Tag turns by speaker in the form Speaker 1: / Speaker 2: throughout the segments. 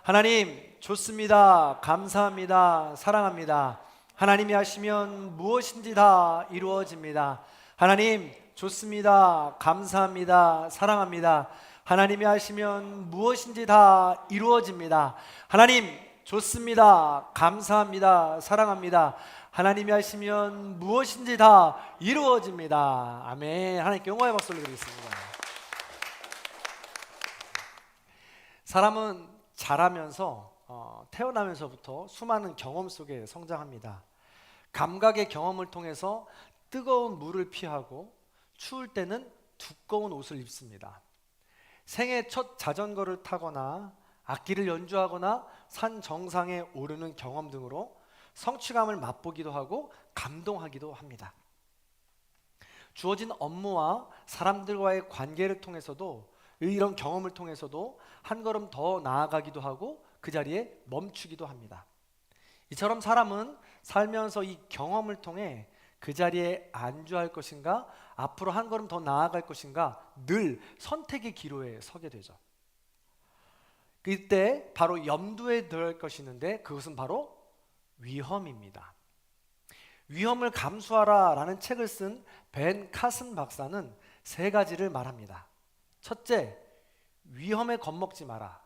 Speaker 1: 하나님 좋습니다. 감사합니다. 사랑합니다. 하나님이 하시면 무엇인지 다 이루어집니다. 하나님 좋습니다. 감사합니다. 사랑합니다. 하나님이 하시면 무엇인지 다 이루어집니다. 하나님 좋습니다. 감사합니다. 사랑합니다. 하나님이 하시면 무엇인지 다 이루어집니다. 아멘. 하나님께 영광의 박수를 드리겠습니다. 사람은 자라면서 태어나면서부터 수많은 경험 속에 성장합니다. 감각의 경험을 통해서 뜨거운 물을 피하고 추울 때는 두꺼운 옷을 입습니다. 생애 첫 자전거를 타거나 악기를 연주하거나 산 정상에 오르는 경험 등으로 성취감을 맛보기도 하고 감동하기도 합니다. 주어진 업무와 사람들과의 관계를 통해서도 이런 경험을 통해서도 한 걸음 더 나아가기도 하고 그 자리에 멈추기도 합니다. 이처럼 사람은 살면서 이 경험을 통해 그 자리에 안주할 것인가 앞으로 한 걸음 더 나아갈 것인가 늘 선택의 기로에 서게 되죠. 그때 바로 염두에 들 것이 있는데 그것은 바로 위험입니다. 위험을 감수하라 라는 책을 쓴 벤 카슨 박사는 세 가지를 말합니다. 첫째, 위험에 겁먹지 마라.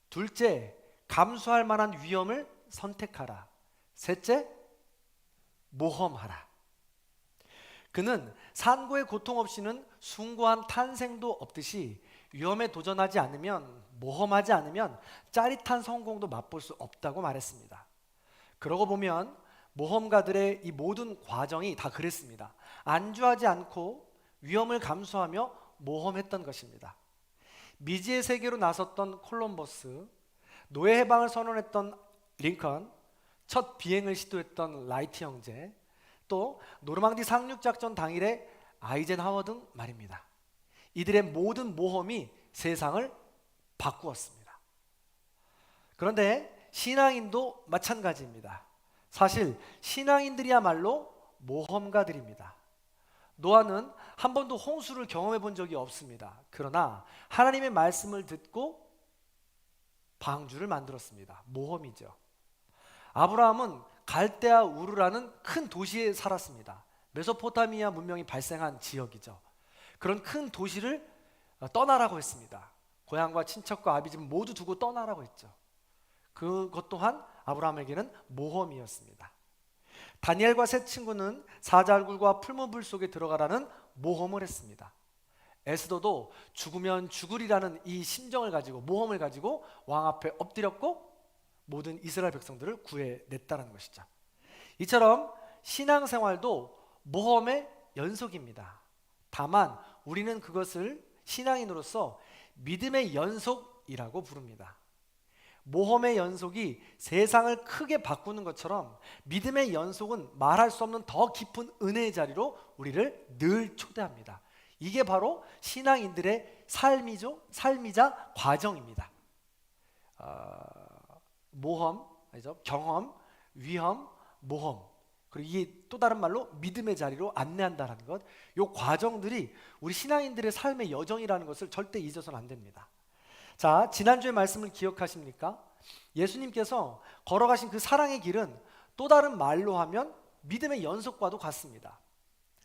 Speaker 1: 둘째, 감수할 만한 위험을 선택하라. 셋째, 모험하라. 그는 산고의 고통 없이는 숭고한 탄생도 없듯이 위험에 도전하지 않으면, 모험하지 않으면 짜릿한 성공도 맛볼 수 없다고 말했습니다. 그러고 보면 모험가들의 이 모든 과정이 다 그랬습니다. 안주하지 않고 위험을 감수하며 모험했던 것입니다. 미지의 세계로 나섰던 콜럼버스, 노예 해방을 선언했던 링컨, 첫 비행을 시도했던 라이트 형제, 또 노르망디 상륙작전 당일의 아이젠하워 등 말입니다. 이들의 모든 모험이 세상을 바꾸었습니다. 그런데 신앙인도 마찬가지입니다. 사실 신앙인들이야말로 모험가들입니다. 노아는 한 번도 홍수를 경험해 본 적이 없습니다. 그러나 하나님의 말씀을 듣고 방주를 만들었습니다. 모험이죠. 아브라함은 갈대아 우르라는 큰 도시에 살았습니다. 메소포타미아 문명이 발생한 지역이죠. 그런 큰 도시를 떠나라고 했습니다. 고향과 친척과 아비집 모두 두고 떠나라고 했죠. 그것 또한 아브라함에게는 모험이었습니다. 다니엘과 세 친구는 사자굴과 풀무불 속에 들어가라는 모험을 했습니다. 에스더도 죽으면 죽으리라는 이 심정을 가지고 모험을 가지고 왕 앞에 엎드렸고 모든 이스라엘 백성들을 구해냈다는 것이죠. 이처럼 신앙생활도 모험의 연속입니다. 다만 우리는 그것을 신앙인으로서 믿음의 연속이라고 부릅니다. 모험의 연속이 세상을 크게 바꾸는 것처럼 믿음의 연속은 말할 수 없는 더 깊은 은혜의 자리로 우리를 늘 초대합니다. 이게 바로 신앙인들의 삶이죠. 삶이자 과정입니다. 모험, 아니죠? 경험, 위험, 모험. 그리고 이게 또 다른 말로 믿음의 자리로 안내한다는 것. 이 과정들이 우리 신앙인들의 삶의 여정이라는 것을 절대 잊어서는 안 됩니다. 자, 지난주의 말씀을 기억하십니까? 예수님께서 걸어가신 그 사랑의 길은 또 다른 말로 하면 믿음의 연속과도 같습니다.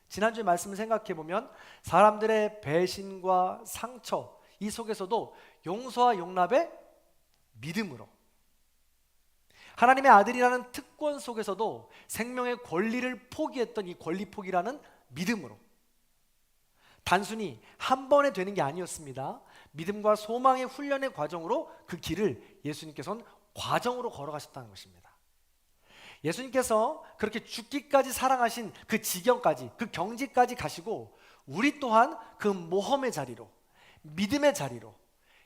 Speaker 1: 지난주의 말씀을 생각해 보면 사람들의 배신과 상처 이 속에서도 용서와 용납의 믿음으로, 하나님의 아들이라는 특권 속에서도 생명의 권리를 포기했던 이 권리 포기라는 믿음으로, 단순히 한 번에 되는 게 아니었습니다. 믿음과 소망의 훈련의 과정으로 그 길을 예수님께서는 과정으로 걸어가셨다는 것입니다. 예수님께서 그렇게 죽기까지 사랑하신 그 지경까지, 그 경지까지 가시고 우리 또한 그 모험의 자리로, 믿음의 자리로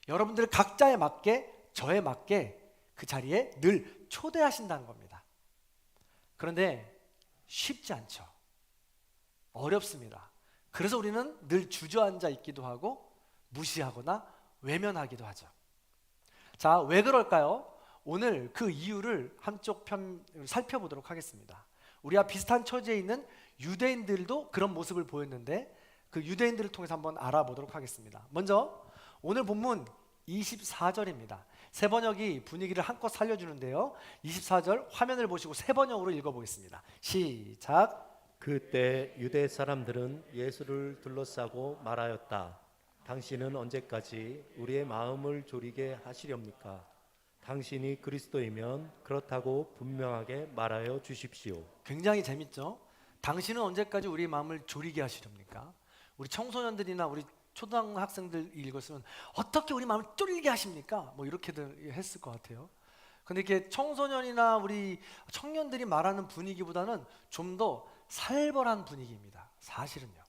Speaker 1: 여러분들 각자에 맞게, 저에 맞게 그 자리에 늘 초대하신다는 겁니다. 그런데 쉽지 않죠. 어렵습니다. 그래서 우리는 늘 주저앉아 있기도 하고 무시하거나 외면하기도 하죠. 자, 왜 그럴까요? 오늘 그 이유를 한쪽 편 살펴보도록 하겠습니다. 우리와 비슷한 처지에 있는 유대인들도 그런 모습을 보였는데 그 유대인들을 통해서 한번 알아보도록 하겠습니다. 먼저 오늘 본문 24절입니다. 새 번역이 분위기를 한껏 살려주는데요. 24절 화면을 보시고 새 번역으로 읽어보겠습니다. 시작.
Speaker 2: 그때 유대 사람들은 예수를 둘러싸고 말하였다. 당신은 언제까지 우리의 마음을 졸이게 하시렵니까? 당신이 그리스도이면 그렇다고 분명하게 말하여 주십시오.
Speaker 1: 굉장히 재밌죠? 당신은 언제까지 우리의 마음을 졸이게 하시렵니까? 우리 청소년들이나 우리 초등학생들 읽었으면 어떻게 우리 마음을 졸이게 하십니까? 뭐 이렇게들 했을 것 같아요. 근데 이렇게 청소년이나 우리 청년들이 말하는 분위기보다는 좀 더 살벌한 분위기입니다. 사실은요.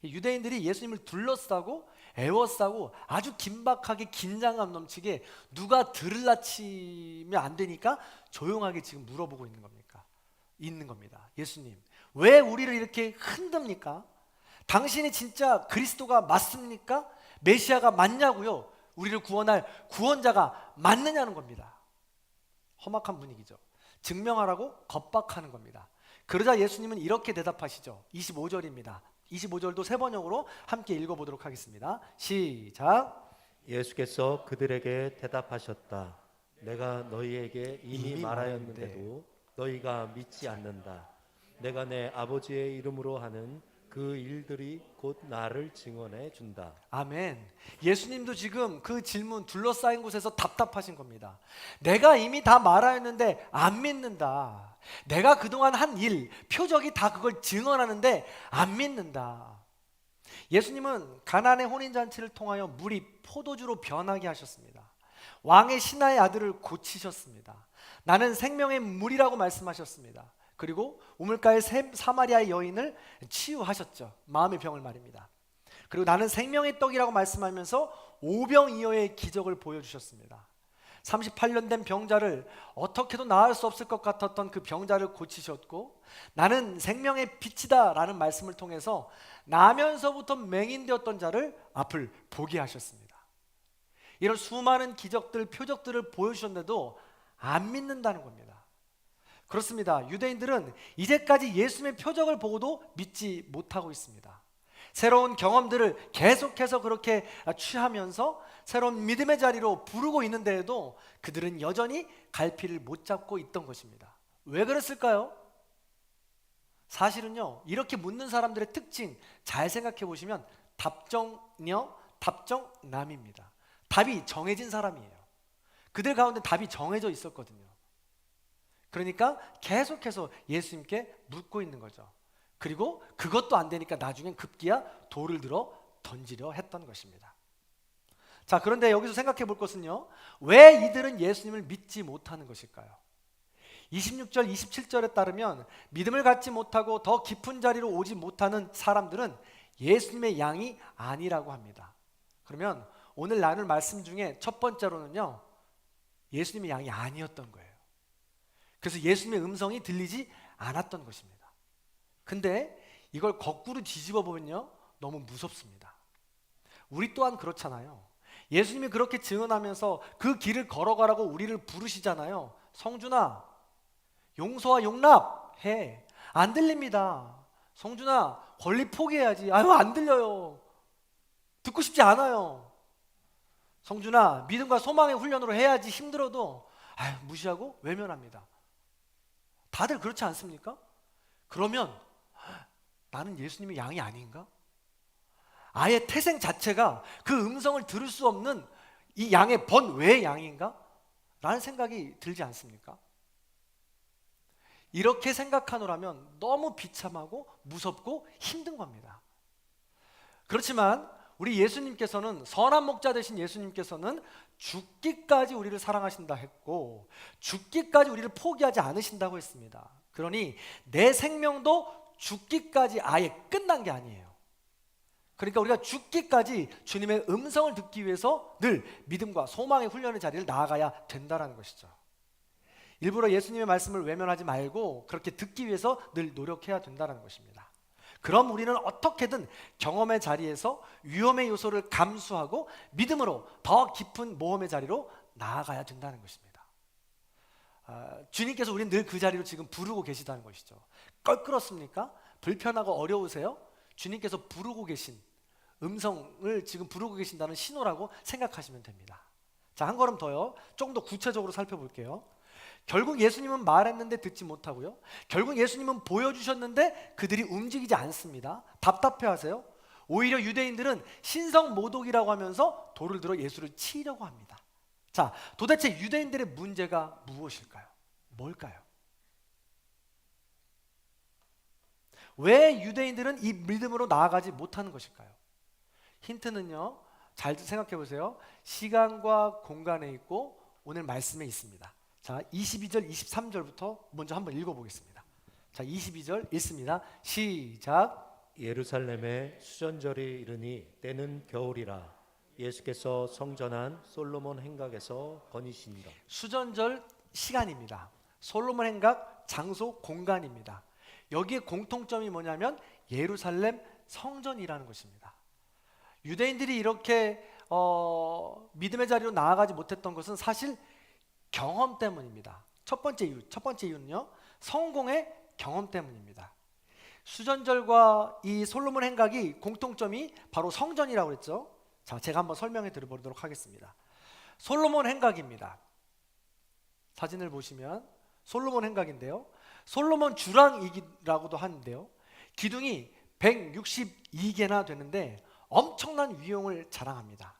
Speaker 1: 유대인들이 예수님을 둘러싸고 애워싸고 아주 긴박하게 긴장감 넘치게 누가 들을라치면 안 되니까 조용하게 지금 물어보고 있는 겁니다. 예수님, 왜 우리를 이렇게 흔듭니까? 당신이 진짜 그리스도가 맞습니까? 메시아가 맞냐고요? 우리를 구원할 구원자가 맞느냐는 겁니다. 험악한 분위기죠. 증명하라고 겁박하는 겁니다. 그러자 예수님은 이렇게 대답하시죠. 25절입니다. 25절도 세 번역으로 함께 읽어보도록 하겠습니다. 시작.
Speaker 2: 예수께서 그들에게 대답하셨다. 내가 너희에게 이미
Speaker 1: 이미
Speaker 2: 말하였는데도 너희가 믿지 않는다. 내가 내 아버지의 이름으로 하는 그 일들이 곧 나를 증언해 준다.
Speaker 1: 아멘. 예수님도 지금 그 질문 둘러싸인 곳에서 답답하신 겁니다. 내가 이미 다 말하였는데 안 믿는다. 내가 그동안 한 일, 표적이 다 그걸 증언하는데 안 믿는다. 예수님은 가나안의 혼인잔치를 통하여 물이 포도주로 변하게 하셨습니다. 왕의 신하의 아들을 고치셨습니다. 나는 생명의 물이라고 말씀하셨습니다. 그리고 우물가의 사마리아의 여인을 치유하셨죠. 마음의 병을 말입니다. 그리고 나는 생명의 떡이라고 말씀하면서 오병이어의 기적을 보여주셨습니다. 38년 된 병자를 어떻게도 나을 수 없을 것 같았던 그 병자를 고치셨고, 나는 생명의 빛이다 라는 말씀을 통해서 나면서부터 맹인되었던 자를 앞을 보게 하셨습니다. 이런 수많은 기적들, 표적들을 보여주셨는데도 안 믿는다는 겁니다. 그렇습니다. 유대인들은 이제까지 예수님의 표적을 보고도 믿지 못하고 있습니다. 새로운 경험들을 계속해서 그렇게 취하면서 새로운 믿음의 자리로 부르고 있는데도 그들은 여전히 갈피를 못 잡고 있던 것입니다. 왜 그랬을까요? 사실은요, 이렇게 묻는 사람들의 특징 잘 생각해 보시면 답정녀, 답정남입니다. 답이 정해진 사람이에요. 그들 가운데 답이 정해져 있었거든요. 그러니까 계속해서 예수님께 묻고 있는 거죠. 그리고 그것도 안 되니까 나중엔 급기야 돌을 들어 던지려 했던 것입니다. 자, 그런데 여기서 생각해 볼 것은요, 왜 이들은 예수님을 믿지 못하는 것일까요? 26절, 27절에 따르면 믿음을 갖지 못하고 더 깊은 자리로 오지 못하는 사람들은 예수님의 양이 아니라고 합니다. 그러면 오늘 나눌 말씀 중에 첫 번째로는요, 예수님의 양이 아니었던 거예요. 그래서 예수님의 음성이 들리지 않았던 것입니다. 근데 이걸 거꾸로 뒤집어 보면요, 너무 무섭습니다. 우리 또한 그렇잖아요. 예수님이 그렇게 증언하면서 그 길을 걸어가라고 우리를 부르시잖아요. 성준아, 용서와 용납해. 안 들립니다. 성준아, 권리 포기해야지. 아유, 안 들려요. 듣고 싶지 않아요. 성준아, 믿음과 소망의 훈련으로 해야지. 힘들어도 아유, 무시하고 외면합니다. 다들 그렇지 않습니까? 그러면 나는 예수님의 양이 아닌가? 아예 태생 자체가 그 음성을 들을 수 없는 이 양의 번외의 양인가? 라는 생각이 들지 않습니까? 이렇게 생각하노라면 너무 비참하고 무섭고 힘든 겁니다. 그렇지만 우리 예수님께서는, 선한 목자 되신 예수님께서는 죽기까지 우리를 사랑하신다 했고 죽기까지 우리를 포기하지 않으신다고 했습니다. 그러니 내 생명도 죽기까지 아예 끝난 게 아니에요. 그러니까 우리가 죽기까지 주님의 음성을 듣기 위해서 늘 믿음과 소망의 훈련의 자리를 나아가야 된다는 것이죠. 일부러 예수님의 말씀을 외면하지 말고 그렇게 듣기 위해서 늘 노력해야 된다는 것입니다. 그럼 우리는 어떻게든 경험의 자리에서 위험의 요소를 감수하고 믿음으로 더 깊은 모험의 자리로 나아가야 된다는 것입니다. 주님께서 우리는 늘 그 자리로 지금 부르고 계시다는 것이죠. 껄끄럽습니까? 불편하고 어려우세요? 주님께서 부르고 계신 음성을 지금 부르고 계신다는 신호라고 생각하시면 됩니다. 자, 한 걸음 더요. 조금 더 구체적으로 살펴볼게요. 결국 예수님은 말했는데 듣지 못하고요. 결국 예수님은 보여주셨는데 그들이 움직이지 않습니다. 답답해하세요. 오히려 유대인들은 신성모독이라고 하면서 돌을 들어 예수를 치려고 합니다. 자, 도대체 유대인들의 문제가 무엇일까요? 뭘까요? 왜 유대인들은 이 믿음으로 나아가지 못하는 것일까요? 힌트는요, 잘 생각해 보세요. 시간과 공간에 있고 오늘 말씀에 있습니다. 자, 22절, 23절부터 먼저 한번 읽어보겠습니다. 자, 22절 읽습니다. 시작.
Speaker 2: 예루살렘에 수전절이 이르니 때는 겨울이라 예수께서 성전한 솔로몬 행각에서 거니시니라.
Speaker 1: 수전절 시간입니다. 솔로몬 행각 장소 공간입니다. 여기에 공통점이 뭐냐면 예루살렘 성전이라는 것입니다. 유대인들이 이렇게 믿음의 자리로 나아가지 못했던 것은 사실 경험 때문입니다. 첫 번째 이유는요, 성공의 경험 때문입니다. 수전절과 이 솔로몬 행각이 공통점이 바로 성전이라고 그랬죠. 자, 제가 한번 설명해 드려보도록 하겠습니다. 솔로몬 행각입니다. 사진을 보시면 솔로몬 행각인데요, 솔로몬 주랑이라고도 하는데요, 기둥이 162개나 되는데 엄청난 위용을 자랑합니다.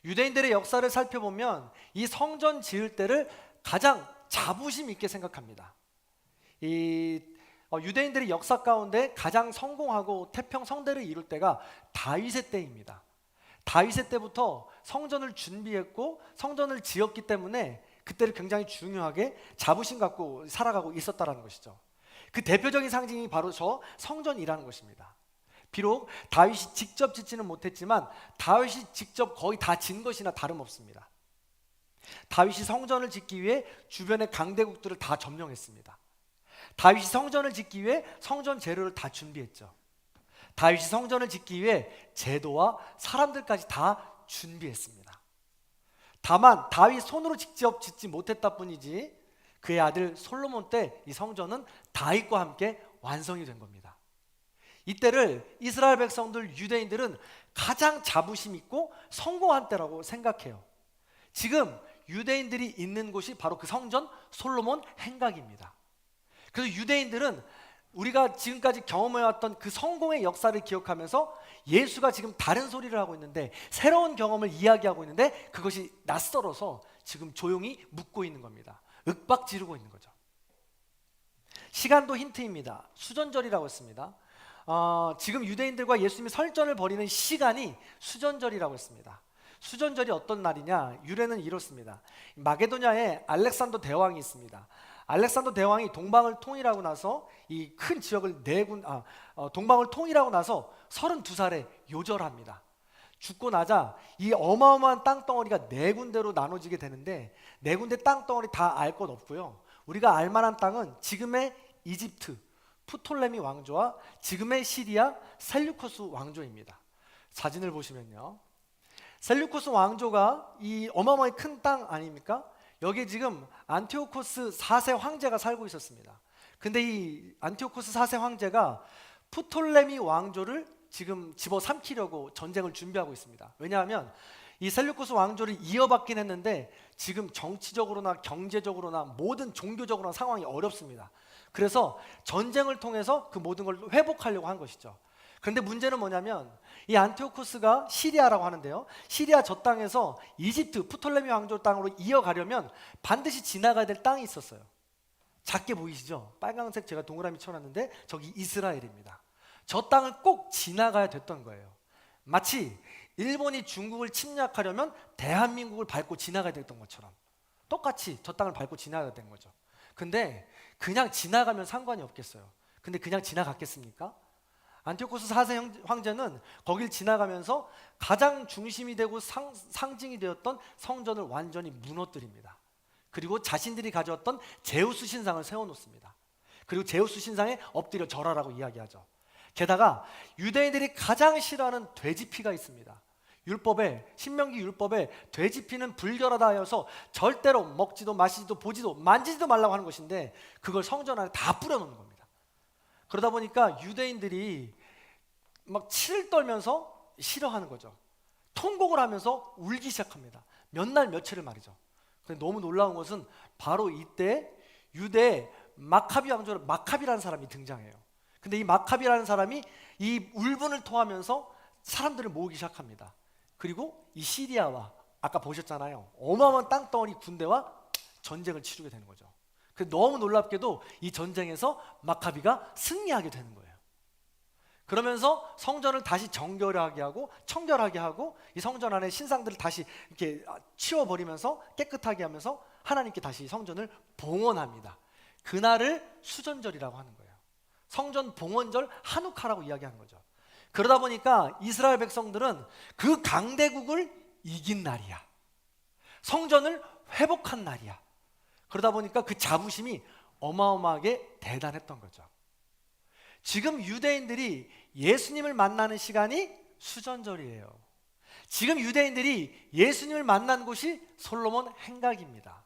Speaker 1: 유대인들의 역사를 살펴보면 이 성전 지을 때를 가장 자부심 있게 생각합니다. 유대인들의 역사 가운데 가장 성공하고 태평 성대를 이룰 때가 다윗의 때입니다. 다윗의 때부터 성전을 준비했고 성전을 지었기 때문에 그때를 굉장히 중요하게 자부심 갖고 살아가고 있었다는 것이죠. 그 대표적인 상징이 바로 저 성전이라는 것입니다. 비록 다윗이 직접 짓지는 못했지만 다윗이 직접 거의 다 진 것이나 다름없습니다. 다윗이 성전을 짓기 위해 주변의 강대국들을 다 점령했습니다. 다윗이 성전을 짓기 위해 성전 재료를 다 준비했죠. 다윗이 성전을 짓기 위해 제도와 사람들까지 다 준비했습니다. 다만 다윗 손으로 직접 짓지 못했다 뿐이지 그의 아들 솔로몬 때 이 성전은 다윗과 함께 완성이 된 겁니다. 이때를 이스라엘 백성들, 유대인들은 가장 자부심 있고 성공한 때라고 생각해요. 지금 유대인들이 있는 곳이 바로 그 성전 솔로몬 행각입니다. 그래서 유대인들은 우리가 지금까지 경험해왔던 그 성공의 역사를 기억하면서 예수가 지금 다른 소리를 하고 있는데, 새로운 경험을 이야기하고 있는데 그것이 낯설어서 지금 조용히 묻고 있는 겁니다. 윽박 지르고 있는 거죠. 시간도 힌트입니다. 수전절이라고 했습니다. 지금 유대인들과 예수님이 설전을 벌이는 시간이 수전절이라고 했습니다. 수전절이 어떤 날이냐? 유래는 이렇습니다. 마게도냐에 알렉산더 대왕이 있습니다. 알렉산더 대왕이 동방을 통일하고 나서 이 큰 지역을 동방을 통일하고 나서 32살에 요절합니다. 죽고 나자 이 어마어마한 땅덩어리가 네 군데로 나눠지게 되는데, 네 군데 땅덩어리 다 알 것 없고요. 우리가 알 만한 땅은 지금의 이집트 프톨레미 왕조와 지금의 시리아 셀류코스 왕조입니다. 사진을 보시면요, 셀류코스 왕조가 이 어마어마하게 큰 땅 아닙니까? 여기에 지금 안티오코스 4세 황제가 살고 있었습니다. 근데 이 안티오코스 4세 황제가 프톨레미 왕조를 지금 집어삼키려고 전쟁을 준비하고 있습니다. 왜냐하면 이 셀류코스 왕조를 이어받긴 했는데 지금 정치적으로나 경제적으로나 모든 종교적으로나 상황이 어렵습니다. 그래서 전쟁을 통해서 그 모든 걸 회복하려고 한 것이죠. 그런데 문제는 뭐냐면 이 안티오코스가 시리아라고 하는데요, 시리아 저 땅에서 이집트 프톨레미 왕조 땅으로 이어가려면 반드시 지나가야 될 땅이 있었어요. 작게 보이시죠? 빨간색 제가 동그라미 쳐놨는데 저기 이스라엘입니다. 저 땅을 꼭 지나가야 됐던 거예요. 마치 일본이 중국을 침략하려면 대한민국을 밟고 지나가야 됐던 것처럼 똑같이 저 땅을 밟고 지나가야 된 거죠. 근데 그냥 지나가면 상관이 없겠어요. 근데 그냥 지나갔겠습니까? 안티오코스 4세 황제는 거길 지나가면서 가장 중심이 되고 상징이 되었던 성전을 완전히 무너뜨립니다. 그리고 자신들이 가져왔던 제우스 신상을 세워놓습니다. 그리고 제우스 신상에 엎드려 절하라고 이야기하죠. 게다가 유대인들이 가장 싫어하는 돼지피가 있습니다. 신명기 율법에 돼지피는 불결하다 하여서 절대로 먹지도 마시지도 보지도 만지지도 말라고 하는 것인데 그걸 성전 안에 다 뿌려놓는 겁니다. 그러다 보니까 유대인들이 막 치를 떨면서 싫어하는 거죠. 통곡을 하면서 울기 시작합니다. 몇 날 며칠을 말이죠. 근데 너무 놀라운 것은 바로 이때 유대 마카비 왕조 마카비라는 사람이 등장해요. 근데 이 마카비라는 사람이 이 울분을 토하면서 사람들을 모으기 시작합니다. 그리고 이 시리아와 아까 보셨잖아요. 어마어마한 땅덩어리 군대와 전쟁을 치르게 되는 거죠. 너무 놀랍게도 이 전쟁에서 마카비가 승리하게 되는 거예요. 그러면서 성전을 다시 정결하게 하고 청결하게 하고 이 성전 안에 신상들을 다시 이렇게 치워버리면서 깨끗하게 하면서 하나님께 다시 성전을 봉헌합니다. 그날을 수전절이라고 하는 거예요. 성전 봉헌절 하누카라고 이야기하는 거죠. 그러다 보니까 이스라엘 백성들은 그 강대국을 이긴 날이야. 성전을 회복한 날이야. 그러다 보니까 그 자부심이 어마어마하게 대단했던 거죠. 지금 유대인들이 예수님을 만나는 시간이 수전절이에요. 지금 유대인들이 예수님을 만난 곳이 솔로몬 행각입니다.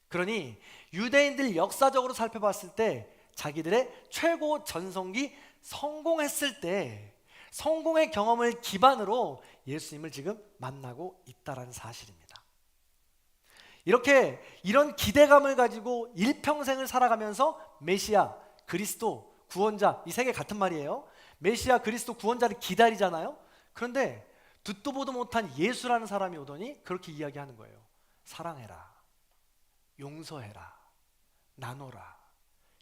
Speaker 1: 그러니 유대인들 역사적으로 살펴봤을 때 자기들의 최고 전성기 성공했을 때 성공의 경험을 기반으로 예수님을 지금 만나고 있다는 사실입니다. 이런 기대감을 가지고 일평생을 살아가면서 메시아, 그리스도, 구원자, 이 세 개 같은 말이에요. 메시아, 그리스도, 구원자를 기다리잖아요. 그런데 듣도 보도 못한 예수라는 사람이 오더니 그렇게 이야기하는 거예요. 사랑해라, 용서해라, 나눠라.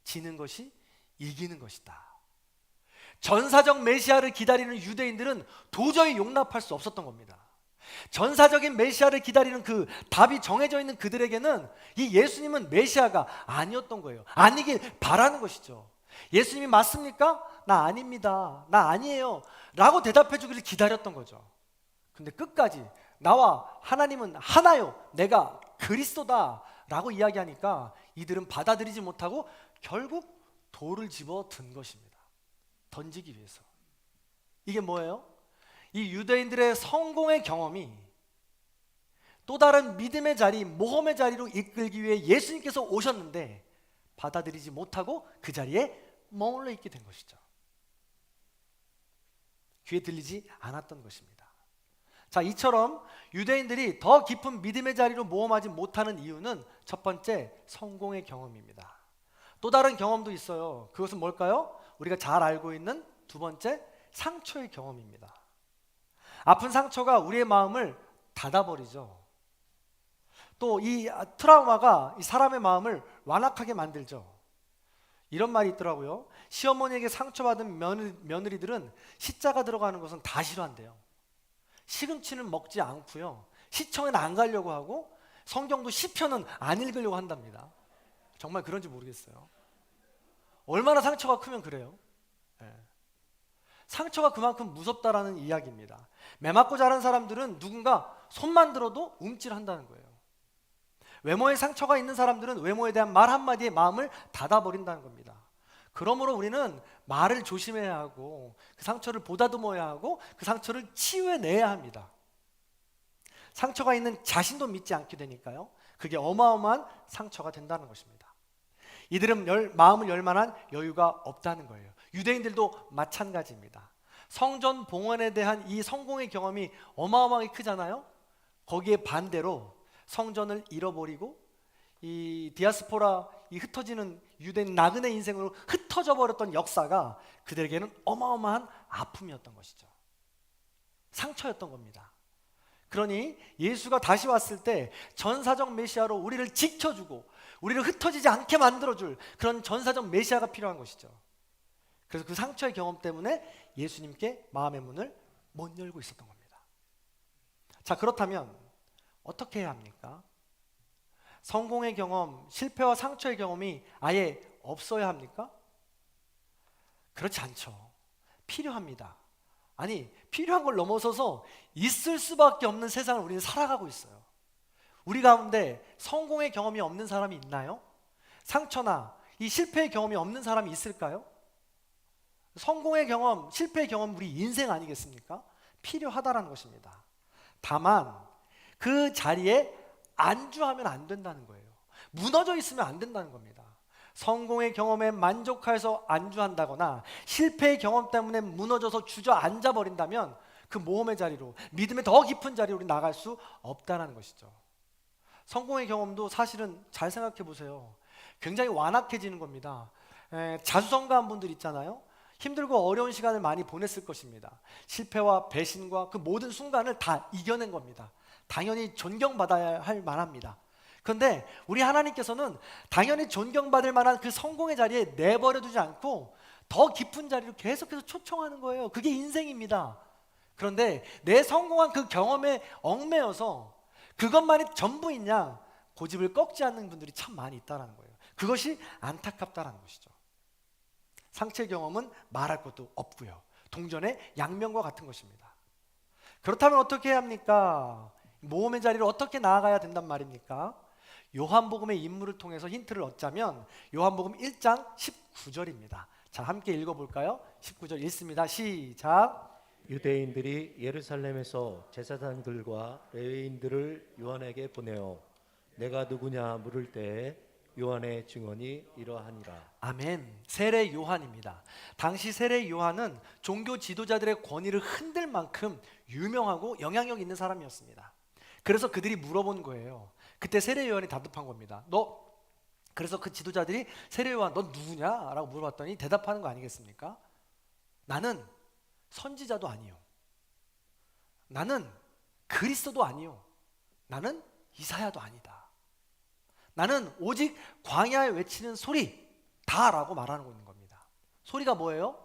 Speaker 1: 지는 것이 이기는 것이다. 전사적 메시아를 기다리는 유대인들은 도저히 용납할 수 없었던 겁니다. 전사적인 메시아를 기다리는 그 답이 정해져 있는 그들에게는 이 예수님은 메시아가 아니었던 거예요. 아니길 바라는 것이죠. 예수님이 맞습니까? 나 아닙니다. 나 아니에요. 라고 대답해 주기를 기다렸던 거죠. 근데 끝까지 나와 하나님은 하나요. 내가 그리스도다. 라고 이야기하니까 이들은 받아들이지 못하고 결국 돌을 집어 든 것입니다. 던지기 위해서. 이게 뭐예요? 이 유대인들의 성공의 경험이 또 다른 믿음의 자리, 모험의 자리로 이끌기 위해 예수님께서 오셨는데 받아들이지 못하고 그 자리에 머물러 있게 된 것이죠. 귀에 들리지 않았던 것입니다. 자, 이처럼 유대인들이 더 깊은 믿음의 자리로 모험하지 못하는 이유는 첫 번째, 성공의 경험입니다. 또 다른 경험도 있어요. 그것은 뭘까요? 우리가 잘 알고 있는 두 번째, 상처의 경험입니다. 아픈 상처가 우리의 마음을 닫아버리죠. 또 이 트라우마가 이 사람의 마음을 완악하게 만들죠. 이런 말이 있더라고요. 시어머니에게 상처받은 며느리들은 시자가 들어가는 것은 다 싫어한대요. 시금치는 먹지 않고요. 시청에는 안 가려고 하고 성경도 시편은 안 읽으려고 한답니다. 정말 그런지 모르겠어요. 얼마나 상처가 크면 그래요? 네. 상처가 그만큼 무섭다라는 이야기입니다. 매 맞고 자란 사람들은 누군가 손만 들어도 움찔한다는 거예요. 외모에 상처가 있는 사람들은 외모에 대한 말 한마디에 마음을 닫아버린다는 겁니다. 그러므로 우리는 말을 조심해야 하고 그 상처를 보다듬어야 하고 그 상처를 치유해내야 합니다. 상처가 있는 자신도 믿지 않게 되니까요. 그게 어마어마한 상처가 된다는 것입니다. 이들은 마음을 열 만한 여유가 없다는 거예요. 유대인들도 마찬가지입니다. 성전 봉헌에 대한 이 성공의 경험이 어마어마하게 크잖아요. 거기에 반대로 성전을 잃어버리고 이 디아스포라, 이 흩어지는 유대인 나그네 인생으로 흩어져 버렸던 역사가 그들에게는 어마어마한 아픔이었던 것이죠. 상처였던 겁니다. 그러니 예수가 다시 왔을 때 전사적 메시아로 우리를 지켜주고 우리를 흩어지지 않게 만들어줄 그런 전사적 메시아가 필요한 것이죠. 그래서 그 상처의 경험 때문에 예수님께 마음의 문을 못 열고 있었던 겁니다. 자, 그렇다면 어떻게 해야 합니까? 성공의 경험, 실패와 상처의 경험이 아예 없어야 합니까? 그렇지 않죠. 필요합니다. 아니, 필요한 걸 넘어서서 있을 수밖에 없는 세상을 우리는 살아가고 있어요. 우리 가운데 성공의 경험이 없는 사람이 있나요? 상처나 이 실패의 경험이 없는 사람이 있을까요? 성공의 경험, 실패의 경험 우리 인생 아니겠습니까? 필요하다라는 것입니다. 다만 그 자리에 안주하면 안 된다는 거예요. 무너져 있으면 안 된다는 겁니다. 성공의 경험에 만족해서 안주한다거나 실패의 경험 때문에 무너져서 주저앉아 버린다면 그 모험의 자리로, 믿음의 더 깊은 자리로 우리 나갈 수 없다는 것이죠. 성공의 경험도 사실은 잘 생각해 보세요. 굉장히 완악해지는 겁니다. 자수성가한 분들 있잖아요. 힘들고 어려운 시간을 많이 보냈을 것입니다. 실패와 배신과 그 모든 순간을 다 이겨낸 겁니다. 당연히 존경받아야 할 만합니다. 그런데 우리 하나님께서는 당연히 존경받을 만한 그 성공의 자리에 내버려 두지 않고 더 깊은 자리로 계속해서 초청하는 거예요. 그게 인생입니다. 그런데 내 성공한 그 경험에 얽매여서 그것만이 전부이냐 고집을 꺾지 않는 분들이 참 많이 있다는 거예요. 그것이 안타깝다는 것이죠. 상체 경험은 말할 것도 없고요. 동전의 양면과 같은 것입니다. 그렇다면 어떻게 해야 합니까? 모험의 자리로 어떻게 나아가야 된단 말입니까? 요한복음의 인물을 통해서 힌트를 얻자면 요한복음 1장 19절입니다. 자, 함께 읽어볼까요? 19절 읽습니다. 시작.
Speaker 2: 유대인들이 예루살렘에서 제사장들과 레위인들을 요한에게 보내어 내가 누구냐 물을 때에 요한의 증언이 이러하니라.
Speaker 1: 아멘. 세례 요한입니다. 당시 세례 요한은 종교 지도자들의 권위를 흔들 만큼 유명하고 영향력 있는 사람이었습니다. 그래서 그들이 물어본 거예요. 그때 세례 요한이 답답한 겁니다. 그래서 그 지도자들이 세례 요한 너 누구냐? 라고 물어봤더니 대답하는 거 아니겠습니까? 나는 선지자도 아니요. 나는 그리스도도 아니요. 나는 이사야도 아니다. 나는 오직 광야에 외치는 소리 다라고 말하고 있는 겁니다. 소리가 뭐예요?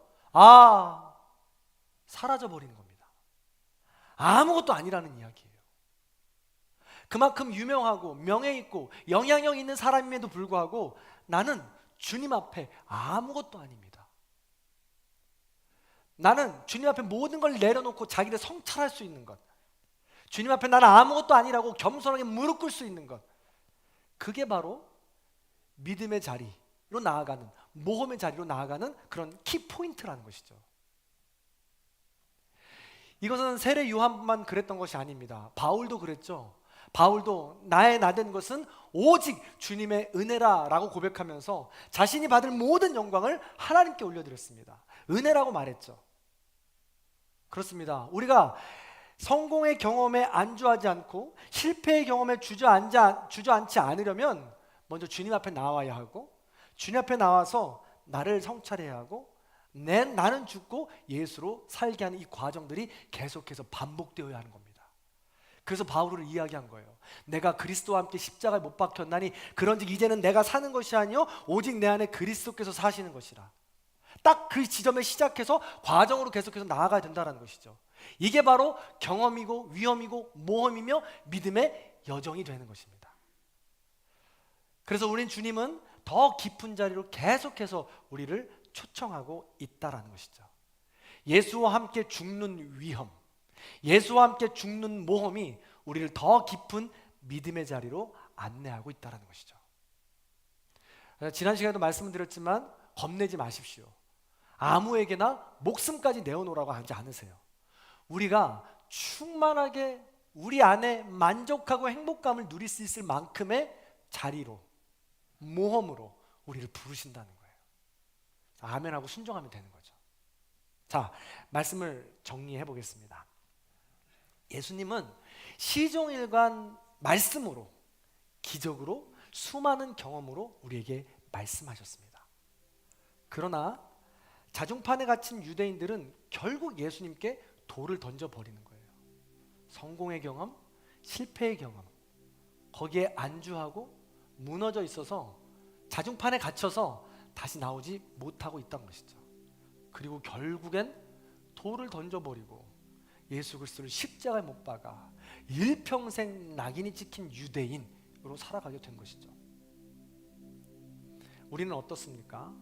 Speaker 1: 사라져버리는 겁니다. 아무것도 아니라는 이야기예요. 그만큼 유명하고 명예 있고 영향력 있는 사람임에도 불구하고 나는 주님 앞에 아무것도 아닙니다. 나는 주님 앞에 모든 걸 내려놓고 자기를 성찰할 수 있는 것, 주님 앞에 나는 아무것도 아니라고 겸손하게 무릎 꿇을 수 있는 것, 그게 바로 믿음의 자리로 나아가는, 모험의 자리로 나아가는 그런 키포인트라는 것이죠. 이것은 세례 요한만 그랬던 것이 아닙니다. 바울도 그랬죠. 바울도 나의 나된 것은 오직 주님의 은혜라 라고 고백하면서 자신이 받을 모든 영광을 하나님께 올려드렸습니다. 은혜라고 말했죠. 그렇습니다. 우리가 성공의 경험에 안주하지 않고 실패의 경험에 주저앉지 않으려면 먼저 주님 앞에 나와야 하고, 주님 앞에 나와서 나를 성찰해야 하고, 나는 죽고 예수로 살게 하는 이 과정들이 계속해서 반복되어야 하는 겁니다. 그래서 바울을 이야기한 거예요. 내가 그리스도와 함께 십자가에 못 박혔나니 그런즉 이제는 내가 사는 것이 아니요 오직 내 안에 그리스도께서 사시는 것이라. 딱 그 지점에 시작해서 과정으로 계속해서 나아가야 된다는 것이죠. 이게 바로 경험이고 위험이고 모험이며 믿음의 여정이 되는 것입니다. 그래서 우린 주님은 더 깊은 자리로 계속해서 우리를 초청하고 있다는 것이죠. 예수와 함께 죽는 위험, 예수와 함께 죽는 모험이 우리를 더 깊은 믿음의 자리로 안내하고 있다는 것이죠. 지난 시간에도 말씀을 드렸지만 겁내지 마십시오. 아무에게나 목숨까지 내어놓으라고 하지 않으세요. 우리가 충만하게 우리 안에 만족하고 행복감을 누릴 수 있을 만큼의 자리로, 모험으로 우리를 부르신다는 거예요. 아멘하고 순종하면 되는 거죠. 자, 말씀을 정리해 보겠습니다. 예수님은 시종일관 말씀으로, 기적으로, 수많은 경험으로 우리에게 말씀하셨습니다. 그러나 자중판에 갇힌 유대인들은 결국 예수님께 돌을 던져버리는 거예요. 성공의 경험, 실패의 경험, 거기에 안주하고 무너져 있어서 자중판에 갇혀서 다시 나오지 못하고 있다는 것이죠. 그리고 결국엔 돌을 던져버리고 예수 그리스도를 십자가에 못 박아 일평생 낙인이 찍힌 유대인으로 살아가게 된 것이죠. 우리는 어떻습니까?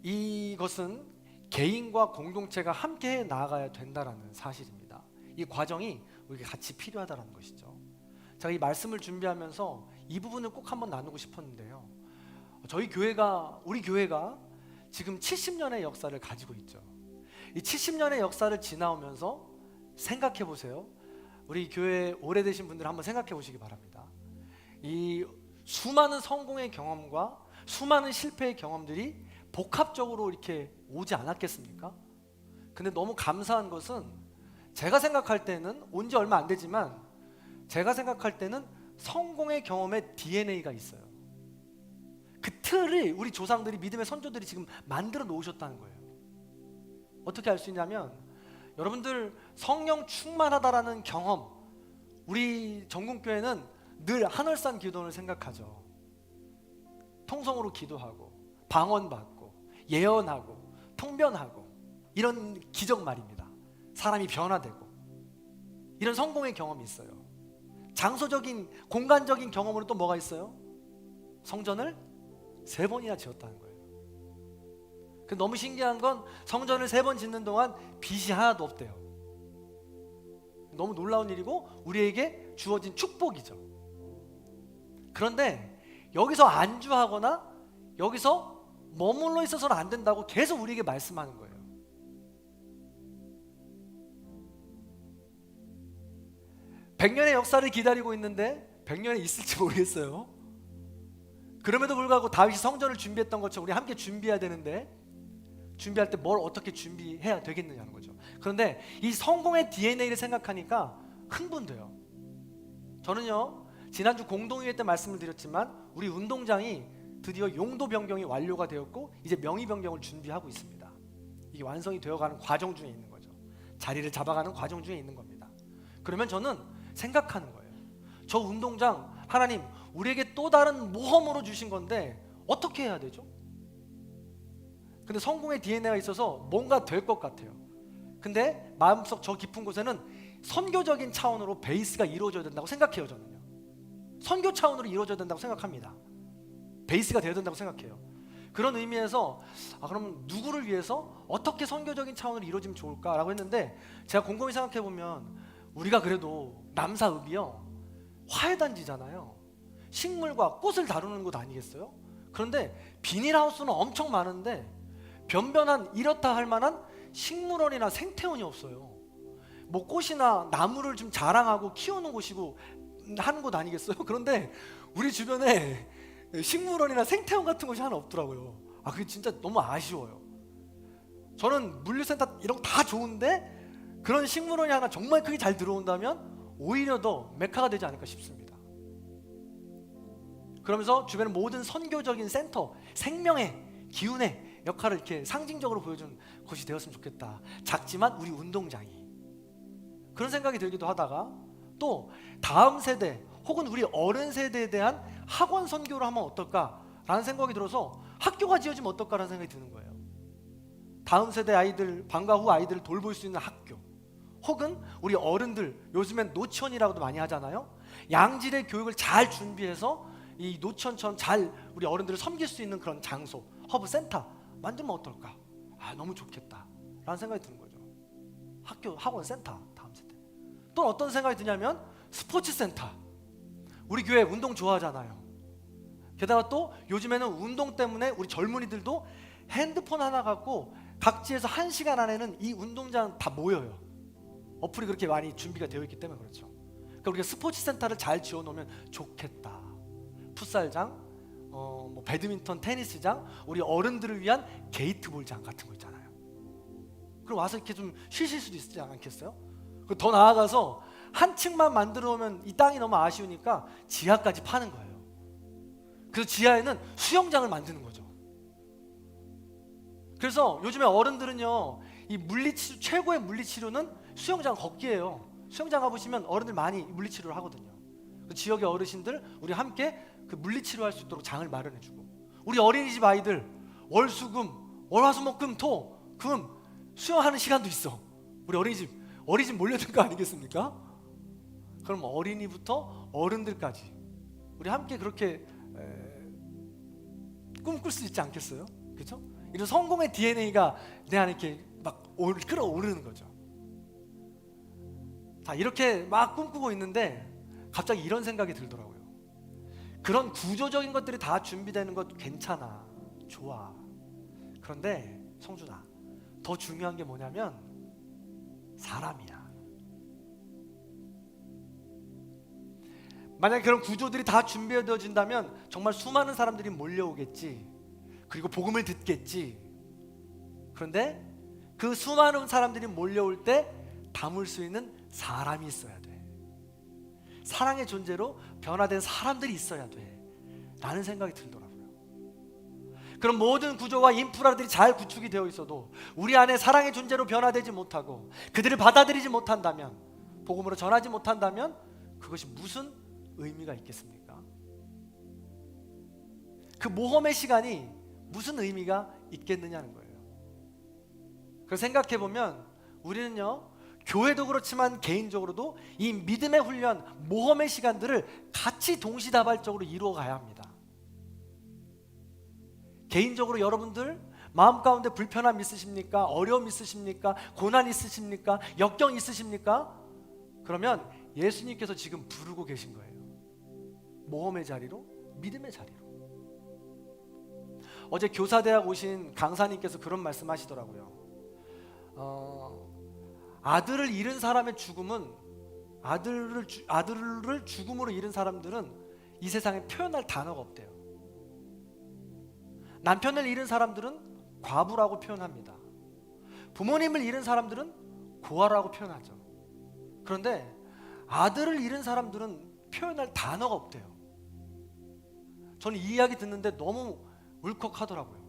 Speaker 1: 이것은 개인과 공동체가 함께 나아가야 된다는 사실입니다. 이 과정이 우리에게 같이 필요하다는 것이죠. 제가 이 말씀을 준비하면서 이 부분을 꼭 한번 나누고 싶었는데요. 우리 교회가 지금 70년의 역사를 가지고 있죠. 이 70년의 역사를 지나오면서 생각해 보세요. 우리 교회 오래되신 분들 한번 생각해 보시기 바랍니다. 이 수많은 성공의 경험과 수많은 실패의 경험들이 복합적으로 이렇게 오지 않았겠습니까? 근데 너무 감사한 것은 제가 생각할 때는 온 지 얼마 안 되지만 제가 생각할 때는 성공의 경험에 DNA가 있어요. 그 틀을 우리 조상들이, 믿음의 선조들이 지금 만들어 놓으셨다는 거예요. 어떻게 알 수 있냐면, 여러분들 성령 충만하다라는 경험, 우리 전국교회는 늘 하늘산 기도원을 생각하죠. 통성으로 기도하고 방언받고 예언하고 통변하고 이런 기적 말입니다. 사람이 변화되고 이런 성공의 경험이 있어요. 장소적인 공간적인 경험으로 또 뭐가 있어요? 성전을 3번이나 지었다는 거예요. 너무 신기한 건 성전을 3번 짓는 동안 빚이 하나도 없대요. 너무 놀라운 일이고 우리에게 주어진 축복이죠. 그런데 여기서 안주하거나 여기서 머물러 있어서는 안 된다고 계속 우리에게 말씀하는 거예요. 백년의 역사를 기다리고 있는데 100년이 있을지 모르겠어요. 그럼에도 불구하고 다윗이 성전을 준비했던 것처럼 우리 함께 준비해야 되는데, 준비할 때 뭘 어떻게 준비해야 되겠느냐는 거죠. 그런데 이 성공의 DNA를 생각하니까 흥분돼요. 저는요, 지난주 공동회의 때 말씀을 드렸지만 우리 운동장이 드디어 용도 변경이 완료가 되었고 이제 명의 변경을 준비하고 있습니다. 이게 완성이 되어가는 과정 중에 있는 거죠. 자리를 잡아가는 과정 중에 있는 겁니다. 그러면 저는 생각하는 거예요. 저 운동장 하나님 우리에게 또 다른 모험으로 주신 건데 어떻게 해야 되죠? 근데 성공의 DNA가 있어서 뭔가 될 것 같아요. 근데 마음속 저 깊은 곳에는 선교적인 차원으로 베이스가 이루어져야 된다고 생각해요. 저는요, 선교 차원으로 이루어져야 된다고 생각합니다. 베이스가 되어야 된다고 생각해요. 그런 의미에서 그럼 누구를 위해서 어떻게 선교적인 차원으로 이루어지면 좋을까라고 했는데, 제가 곰곰이 생각해보면 우리가 그래도 남사읍이요, 화훼단지잖아요. 식물과 꽃을 다루는 곳 아니겠어요? 그런데 비닐하우스는 엄청 많은데 변변한 이렇다 할 만한 식물원이나 생태원이 없어요. 뭐 꽃이나 나무를 좀 자랑하고 키우는 곳이고 하는 곳 아니겠어요? 그런데 우리 주변에 식물원이나 생태원 같은 곳이 하나 없더라고요. 그게 진짜 너무 아쉬워요. 저는 물류센터 이런 거 다 좋은데 그런 식물원이 하나 정말 크게 잘 들어온다면 오히려 더 메카가 되지 않을까 싶습니다. 그러면서 주변의 모든 선교적인 센터, 생명의 기운의 역할을 이렇게 상징적으로 보여준 곳이 되었으면 좋겠다. 작지만 우리 운동장이, 그런 생각이 들기도 하다가 또 다음 세대 혹은 우리 어른 세대에 대한 학원 선교를 하면 어떨까라는 생각이 들어서 학교가 지어지면 어떨까라는 생각이 드는 거예요. 다음 세대 아이들, 방과 후 아이들을 돌볼 수 있는 학교, 혹은 우리 어른들, 요즘엔 노천이라고도 많이 하잖아요. 양질의 교육을 잘 준비해서 이 노천처럼 잘 우리 어른들을 섬길 수 있는 그런 장소, 허브 센터 만들면 어떨까? 너무 좋겠다 라는 생각이 드는 거죠. 학교, 학원 센터, 다음 세대. 또 어떤 생각이 드냐면 스포츠 센터. 우리 교회 운동 좋아하잖아요. 게다가 또 요즘에는 운동 때문에 우리 젊은이들도 핸드폰 하나 갖고 각지에서 1시간 안에는 이 운동장 다 모여요. 어플이 그렇게 많이 준비가 되어 있기 때문에 그렇죠. 그러니까 우리가 스포츠 센터를 잘 지어놓으면 좋겠다. 풋살장, 뭐 배드민턴, 테니스장, 우리 어른들을 위한 게이트볼장 같은 거 있잖아요. 그럼 와서 이렇게 좀 쉬실 수도 있지 않겠어요? 더 나아가서 한 층만 만들어 놓으면 이 땅이 너무 아쉬우니까 지하까지 파는 거예요. 그래서 지하에는 수영장을 만드는 거죠. 그래서 요즘에 어른들은요, 이 물리치료, 최고의 물리치료는 수영장 걷기예요. 수영장 가보시면 어른들 많이 물리치료를 하거든요. 그 지역의 어르신들 우리 함께 그 물리치료할 수 있도록 장을 마련해주고, 우리 어린이집 아이들 월수금, 월화수목금토금 수영하는 시간도 있어. 우리 어린이집 몰려든 거 아니겠습니까? 그럼 어린이부터 어른들까지 우리 함께 그렇게 꿈꿀 수 있지 않겠어요? 그렇죠? 이런 성공의 DNA가 내 안에 이렇게 막 끌어오르는 거죠. 자, 이렇게 막 꿈꾸고 있는데 갑자기 이런 생각이 들더라고요. 그런 구조적인 것들이 다 준비되는 것 괜찮아, 좋아. 그런데 성준아, 더 중요한 게 뭐냐면 사람이야. 만약에 그런 구조들이 다 준비되어진다면 정말 수많은 사람들이 몰려오겠지. 그리고 복음을 듣겠지. 그런데 그 수많은 사람들이 몰려올 때 담을 수 있는 사람이 있어야 돼. 사랑의 존재로 변화된 사람들이 있어야 돼 라는 생각이 들더라고요. 그럼 모든 구조와 인프라들이 잘 구축이 되어 있어도 우리 안에 사랑의 존재로 변화되지 못하고 그들을 받아들이지 못한다면, 복음으로 전하지 못한다면 그것이 무슨 의미가 있겠습니까? 그 모험의 시간이 무슨 의미가 있겠느냐는 거예요. 그래서 생각해보면 우리는요, 교회도 그렇지만 개인적으로도 이 믿음의 훈련, 모험의 시간들을 같이 동시다발적으로 이루어 가야 합니다. 개인적으로 여러분들 마음 가운데 불편함 있으십니까? 어려움 있으십니까? 고난 있으십니까? 역경 있으십니까? 그러면 예수님께서 지금 부르고 계신 거예요. 모험의 자리로, 믿음의 자리로. 어제 교사대학 오신 강사님께서 그런 말씀 하시더라고요. 아들을 잃은 사람의 죽음은, 아들을 죽음으로 잃은 사람들은 이 세상에 표현할 단어가 없대요. 남편을 잃은 사람들은 과부라고 표현합니다. 부모님을 잃은 사람들은 고아라고 표현하죠. 그런데 아들을 잃은 사람들은 표현할 단어가 없대요. 저는 이 이야기 듣는데 너무 울컥하더라고요.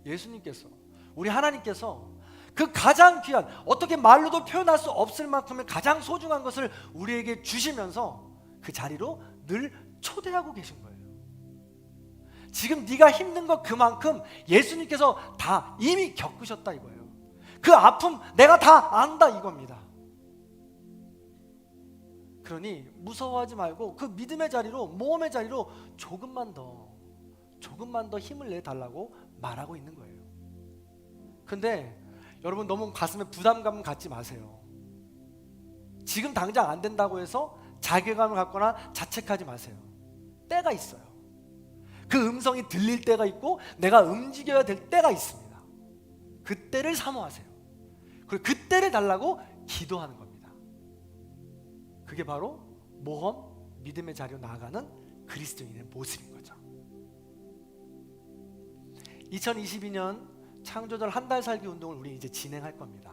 Speaker 1: 예수님께서, 우리 하나님께서 그 가장 귀한, 어떻게 말로도 표현할 수 없을 만큼의 가장 소중한 것을 우리에게 주시면서 그 자리로 늘 초대하고 계신 거예요. 지금 네가 힘든 것 그만큼 예수님께서 다 이미 겪으셨다 이거예요. 그 아픔 내가 다 안다 이겁니다. 그러니 무서워하지 말고 그 믿음의 자리로, 모험의 자리로 조금만 더 힘을 내달라고 말하고 있는 거예요. 근데 여러분 너무 가슴에 부담감 갖지 마세요. 지금 당장 안 된다고 해서 자괴감을 갖거나 자책하지 마세요. 때가 있어요. 그 음성이 들릴 때가 있고 내가 움직여야 될 때가 있습니다. 그때를 사모하세요. 그리고 그때를 달라고 기도하는 겁니다. 그게 바로 모험, 믿음의 자리로 나아가는 그리스도인의 모습인 거죠. 2022년 창조절 한 달 살기 운동을 우리 이제 진행할 겁니다.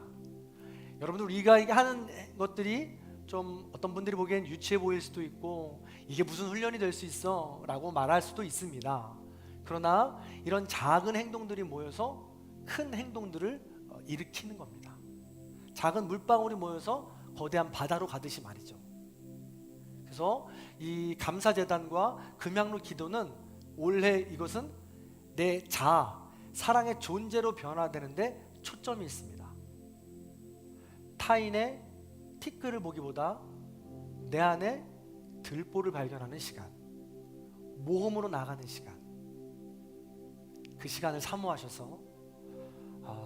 Speaker 1: 여러분들 우리가 하는 것들이 좀 어떤 분들이 보기엔 유치해 보일 수도 있고 이게 무슨 훈련이 될 수 있어 라고 말할 수도 있습니다. 그러나 이런 작은 행동들이 모여서 큰 행동들을 일으키는 겁니다. 작은 물방울이 모여서 거대한 바다로 가듯이 말이죠. 그래서 이 감사재단과 금양로 기도는 올해 이것은 내 자아, 사랑의 존재로 변화되는데 초점이 있습니다. 타인의 티끌을 보기보다 내 안에 들보를 발견하는 시간, 모험으로 나가는 시간, 그 시간을 사모하셔서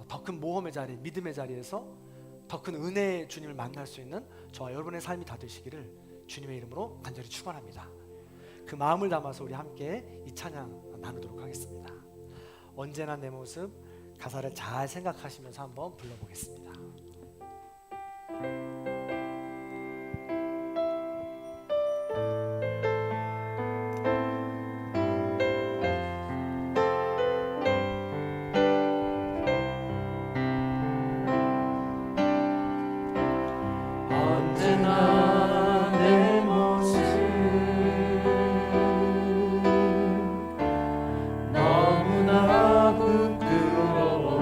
Speaker 1: 더 큰 모험의 자리, 믿음의 자리에서 더 큰 은혜의 주님을 만날 수 있는 저와 여러분의 삶이 다 되시기를 주님의 이름으로 간절히 축원합니다. 그 마음을 담아서 우리 함께 이 찬양 나누도록 하겠습니다. 언제나 내 모습, 가사를 잘 생각하시면서 한번 불러보겠습니다.
Speaker 2: 언제나 내 모습 너무나 부끄러워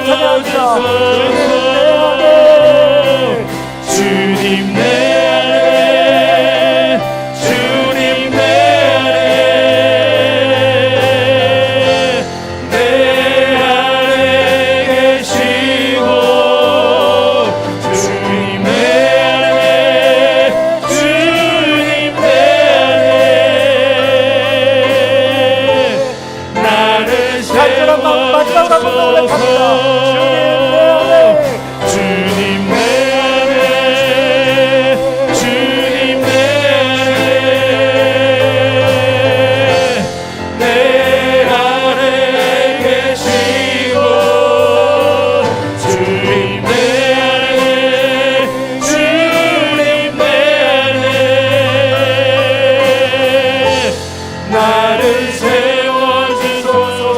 Speaker 1: 찬양합니다.
Speaker 2: 주님 내 안에 주님 내 안에 내 안에 계시고 주님 내 안에 주님 내 안에 나를
Speaker 1: 간절한 마음 마지막으로 한번 노력합니다.
Speaker 2: 주님 내 안에 주님 내 안에 내 안에 계시고 주님 내 안에 주님 내 안에 나를 세워주소서.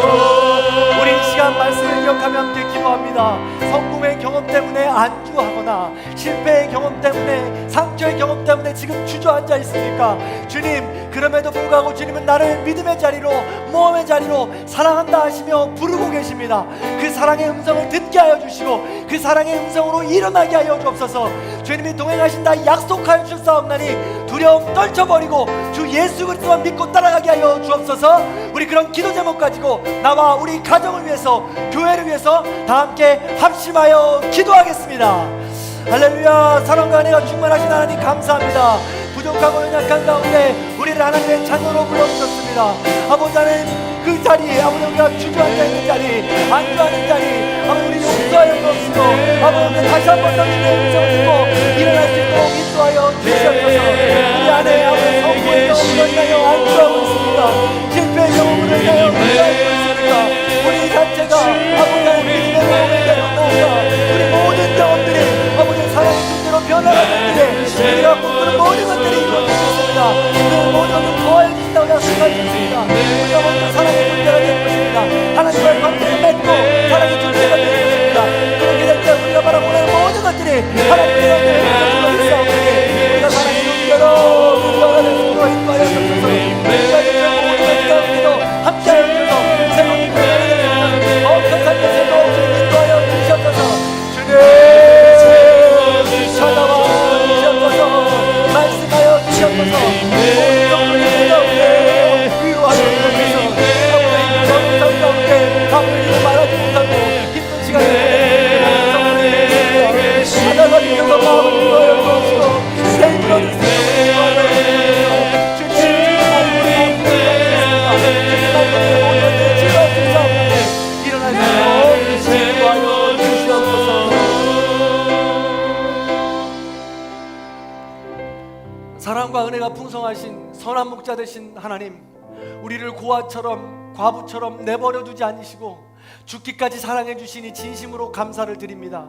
Speaker 1: 우리 이 시간 말씀을 기억하며 함께 기도합니다. 성공의 경험 때문에 안주하거나 실패의 경험 때문에 상처의 경험 때문에 지금 주저앉아 있습니까? 주님, 그럼에도 불구하고 주님은 나를 믿음의 자리로 모험의 자리로 사랑한다 하시며 부르고 계십니다. 그 사랑의 음성을 듣게 하여 주시고 그 사랑의 음성으로 일어나게 하여 주옵소서. 주님이 동행하신다 약속하여 주셨사옵나니 두려움 떨쳐버리고 주 예수 그리스도만 믿고 따라가게 하여 주옵소서. 우리 그런 기도 제목 가지고 나와 우리 가정을 위해서 교회를 위해서 다 함께 합심하여 기도하겠습니다. 할렐루야. 사랑과 은혜가 충만하신 하나님 감사합니다. 부족하고 연약한 가운데 우리를 하나님의 자녀로 불러주셨습니다. 아버지 하나님, 그 자리에 아버지 우리가 주저앉아 있는 자리, 안주하는 자리 아버지 우리 용서하여 주옵시고 아버지 다시 한번 더 주의 음성을 듣고 일어날 수 있도록 인도하여 주시옵소서. 우리 안에 아버지 성공의 경험으로 인하여 안주하고 있습니다. 실패의 경험으로 인하여 안주하고 있습니다. 우리 자체가 아버지 하나님 믿음의 마음을 내려놓아서 우리 모든 경험들이 아버지 사랑의 존재로 변화하는 일에 우리가 꿈꾸는 모든 것들이 이루어지겠습니다. 그 모든 것을 도와해 주신다고 약속하셨습니다. 우리가 먼저 사랑의 존재가 될 것입니다. 하나님과의 관계를 맺고 사랑의 존재가 될 것입니다. 그렇게 될 때 우리가 바라보는 모든 것들이 하나님의 은혜를 이루어질 수 없으니 우리가 사랑의 존재로 변화될 수 있도록 인도하여 주옵소서. 우리가 이제 모든 것들 가운데도 함께하여 주셔서 새로운 변화를 더 편한 것을 더 인도하여 주시옵소서. 주님 찾아와 주시옵소서. 말씀하여 주시옵소서. 위로하여 주옵소서. 아버지 가운데 아버지 말하지 못하고 힘든 시간에 찾아가 주셔서 마음을 위로하여 주옵시고 내 힘으로는 사랑과 은혜가 풍성하신 선한 목자 되신 하나님, 우리를 고아처럼 과부처럼 내버려 두지 않으시고 죽기까지 사랑해 주시니 진심으로 감사를 드립니다.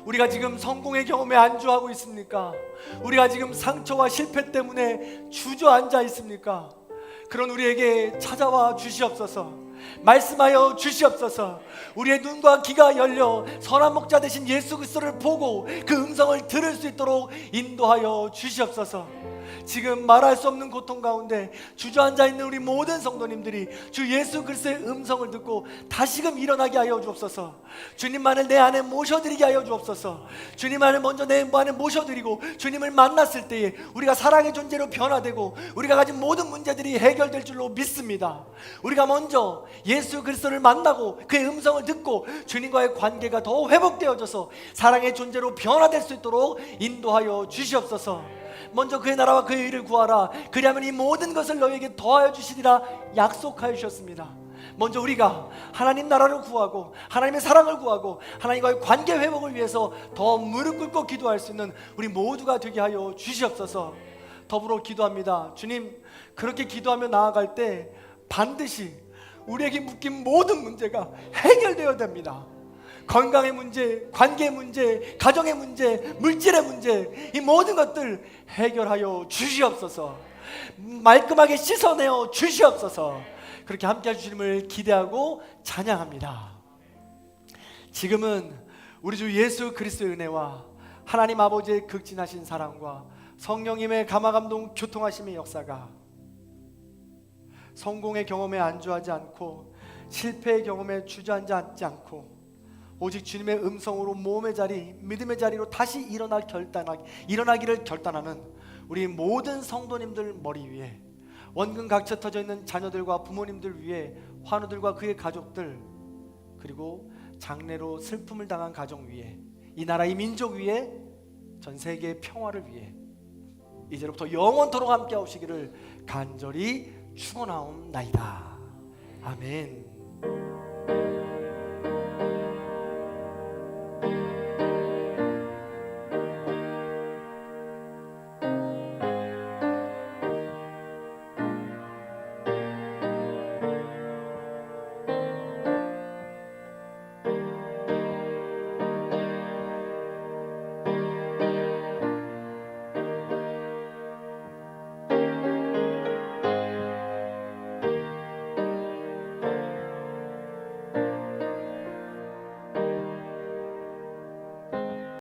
Speaker 1: 우리가 지금 성공의 경험에 안주하고 있습니까? 우리가 지금 상처와 실패 때문에 주저앉아 있습니까? 그런 우리에게 찾아와 주시옵소서. 말씀하여 주시옵소서. 우리의 눈과 귀가 열려 선한 목자 되신 예수 그리스도를 보고 그 음성을 들을 수 있도록 인도하여 주시옵소서. 지금 말할 수 없는 고통 가운데 주저앉아 있는 우리 모든 성도님들이 주 예수 그리스도의 음성을 듣고 다시금 일어나게 하여 주옵소서. 주님만을 내 안에 모셔드리게 하여 주옵소서. 주님만을 먼저 내 안에 모셔드리고 주님을 만났을 때에 우리가 사랑의 존재로 변화되고 우리가 가진 모든 문제들이 해결될 줄로 믿습니다. 우리가 먼저 예수 그리스도를 만나고 그의 음성을 듣고 주님과의 관계가 더 회복되어져서 사랑의 존재로 변화될 수 있도록 인도하여 주시옵소서. 먼저 그의 나라와 그의 의를 구하라. 그리하면 이 모든 것을 너희에게 더하여 주시리라 약속하여 주셨습니다. 먼저 우리가 하나님 나라를 구하고 하나님의 사랑을 구하고 하나님과의 관계 회복을 위해서 더 무릎 꿇고 기도할 수 있는 우리 모두가 되게 하여 주시옵소서. 더불어 기도합니다. 주님, 그렇게 기도하며 나아갈 때 반드시 우리에게 묶인 모든 문제가 해결되어야 됩니다. 건강의 문제, 관계의 문제, 가정의 문제, 물질의 문제, 이 모든 것들 해결하여 주시옵소서. 말끔하게 씻어내어 주시옵소서. 그렇게 함께 해주심을 기대하고 찬양합니다. 지금은 우리 주 예수 그리스도의 은혜와 하나님 아버지의 극진하신 사랑과 성령님의 감화감동 교통하심의 역사가 성공의 경험에 안주하지 않고 실패의 경험에 주저앉지 않고 오직 주님의 음성으로 모험의 자리, 믿음의 자리로 다시 일어나기를 결단하는 우리 모든 성도님들 머리 위에, 원근 각처 터져 있는 자녀들과 부모님들 위에, 환우들과 그의 가족들, 그리고 장례로 슬픔을 당한 가정 위에, 이 나라 이 민족 위에, 전 세계의 평화를 위해 이제로부터 영원토록 함께 하시기를 간절히 축원하옵나이다. 아멘.